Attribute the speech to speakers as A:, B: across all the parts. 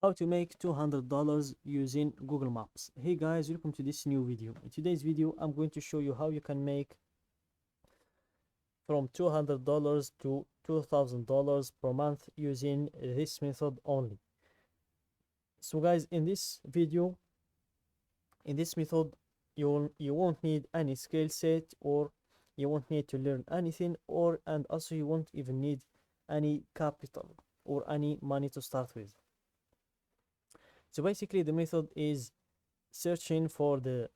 A: How to make $200 using Google Maps. Hey guys, welcome to this new video. In today's video, I'm going to show you how you can make from $200 to $2,000 per month using this method only. So guys, in this video, in this method, you won't need any skill set, or you won't need to learn anything, and also you won't even need any capital or any money to start with. So basically the method is searching for the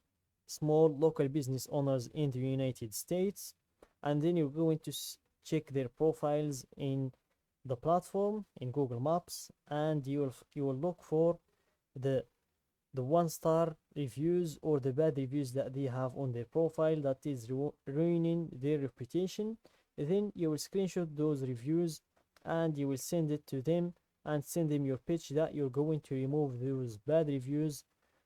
A: small local business owners in the United States, and then you're going to check their profiles in the platform in Google Maps, and you will look for the 1-star reviews or the bad reviews that they have on their profile that is ruining their reputation. Then you will screenshot those reviews and you will send it to them and send them your pitch that you're going to remove those bad reviews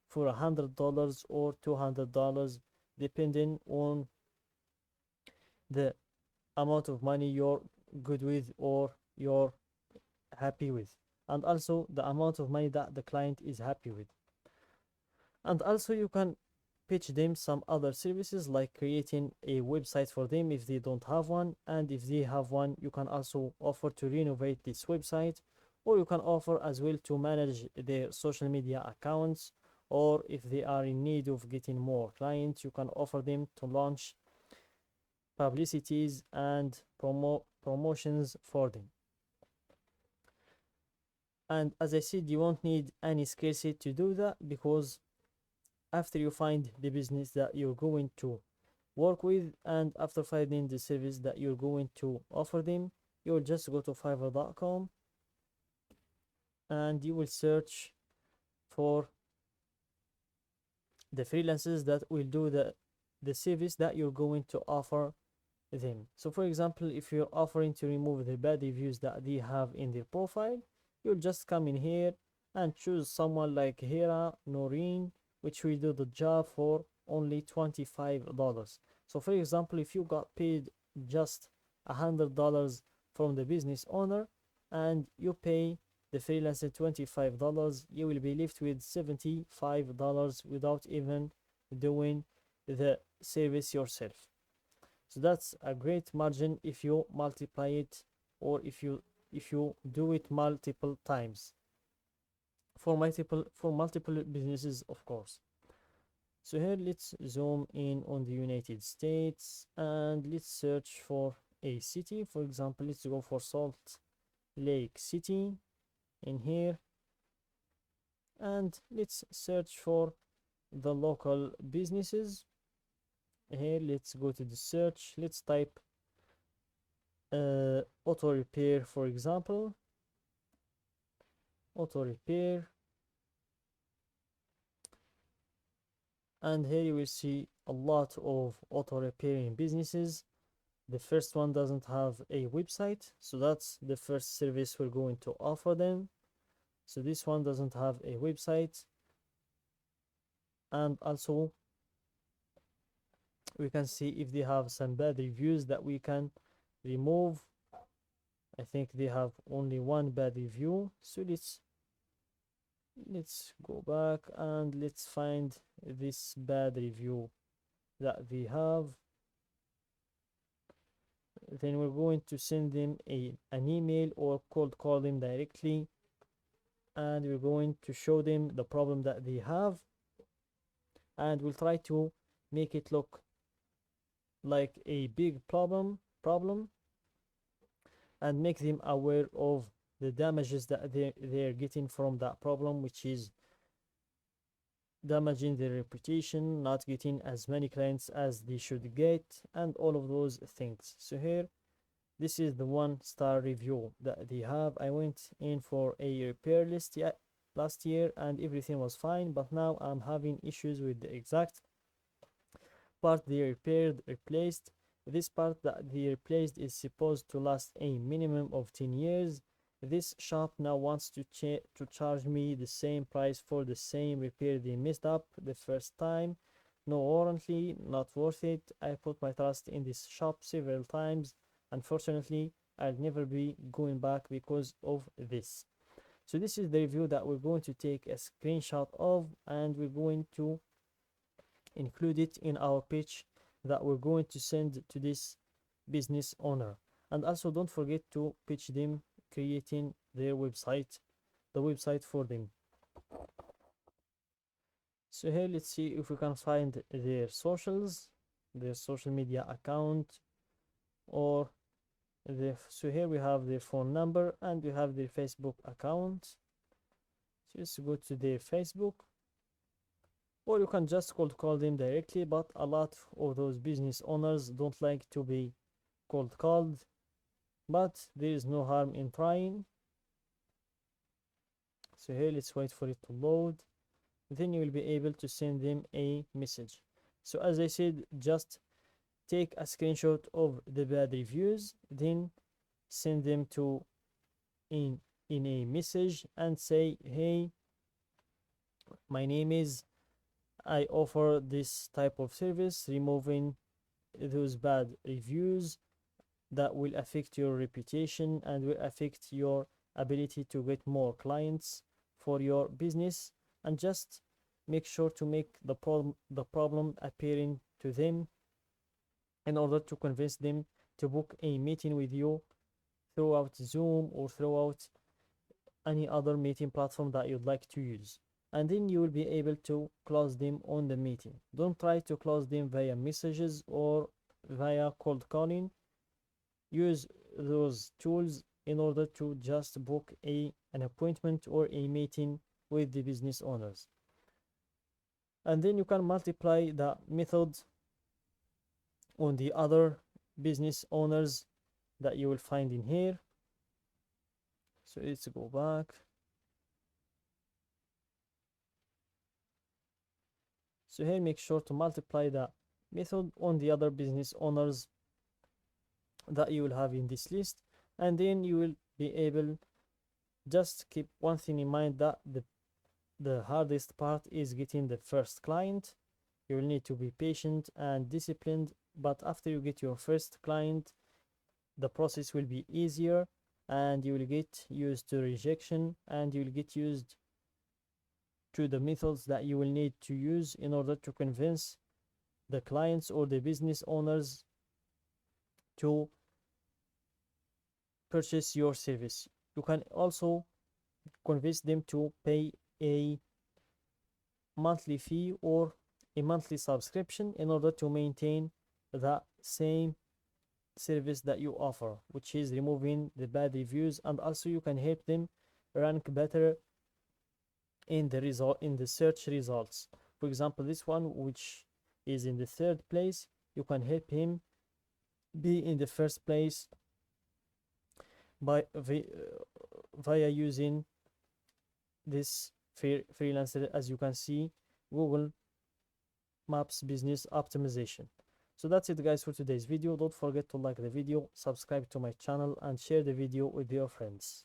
A: for $100 or $200, depending on the amount of money you're good with or you're happy with, and also the amount of money that the client is happy with. And also you can pitch them some other services, like creating a website for them if they don't have one, and if they have one, you can also offer to renovate this website, or you can offer as well to manage their social media accounts, or if they are in need of getting more clients, you can offer them to launch publicities and promotions for them. And as I said, you won't need any skill set to do that, because after you find the business that you're going to work with, and after finding the service that you're going to offer them, you'll just go to fiverr.com and you will search for the freelancers that will do the service that you're going to offer them. So for example, if you're offering to remove the bad reviews that they have in their profile, you'll just come in here and choose someone like Hera Noreen, which will do the job for only $25. So for example, if you got paid just $100 from the business owner and you pay the freelancer $25, you will be left with $75 without even doing the service yourself. So that's a great margin if you multiply it, or if you do it multiple times for multiple businesses, of course. So here, let's zoom in on the United States and let's search for a city. For example, let's go for Salt Lake City in here, and let's search for the local businesses. Here, let's go to the search. Let's type auto repair, for example. Auto repair, and here you will see a lot of auto repairing businesses. The first one doesn't have a website, so that's the first service we're going to offer them. So this one doesn't have a website, and also we can see if they have some bad reviews that we can remove. I think they have only one bad review, so let's go back and let's find this bad review that they have. Then we're going to send them an email or call them directly, and we're going to show them the problem that they have, and we'll try to make it look like a big problem and make them aware of the damages that they're getting from that problem, which is damaging their reputation, not getting as many clients as they should get, and all of those things. So here, this is the 1-star review that they have. I went in for a repair list last year and everything was fine, but now I'm having issues with the exact part they replaced. This part that they replaced is supposed to last a minimum of 10 years. This shop now wants to charge me the same price for the same repair they messed up the first time. No warranty, not worth it. I put my trust in this shop several times. Unfortunately, I'll never be going back because of this. So this is the review that we're going to take a screenshot of, and we're going to include it in our pitch that we're going to send to this business owner. And also don't forget to pitch them creating their website, the website for them. So here, let's see if we can find their socials, their social media account, or so here we have their phone number and we have their Facebook account. So let's go to their Facebook, or you can just cold call them directly, but a lot of those business owners don't like to be cold called, but there is no harm in trying. So here, let's wait for it to load. Then you will be able to send them a message. So as I said, just take a screenshot of the bad reviews, then send them to in a message and say, hey, my name is, I offer this type of service, removing those bad reviews that will affect your reputation and will affect your ability to get more clients for your business. And just make sure to make the problem appearing to them in order to convince them to book a meeting with you throughout Zoom or throughout any other meeting platform that you'd like to use. And then you will be able to close them on the meeting. Don't try to close them via messages or via cold calling. Use those tools in order to just book an appointment or a meeting with the business owners. And then you can multiply the method on the other business owners that you will find in here. So let's go back. So here, make sure to multiply the method on the other business owners that you will have in this list, and then you will be able, just keep one thing in mind, that the hardest part is getting the first client. You will need to be patient and disciplined, but after you get your first client, the process will be easier and you will get used to rejection, and you will get used to the methods that you will need to use in order to convince the clients or the business owners to purchase your service. You can also convince them to pay a monthly fee or a monthly subscription in order to maintain the same service that you offer, which is removing the bad reviews. And also you can help them rank better in the search results. For example, this one, which is in the 3rd place, you can help him be in the 1st place by via using this freelancer, as you can see, Google Maps business optimization. So that's it, guys, for today's video. Don't forget to like the video, subscribe to my channel, and share the video with your friends.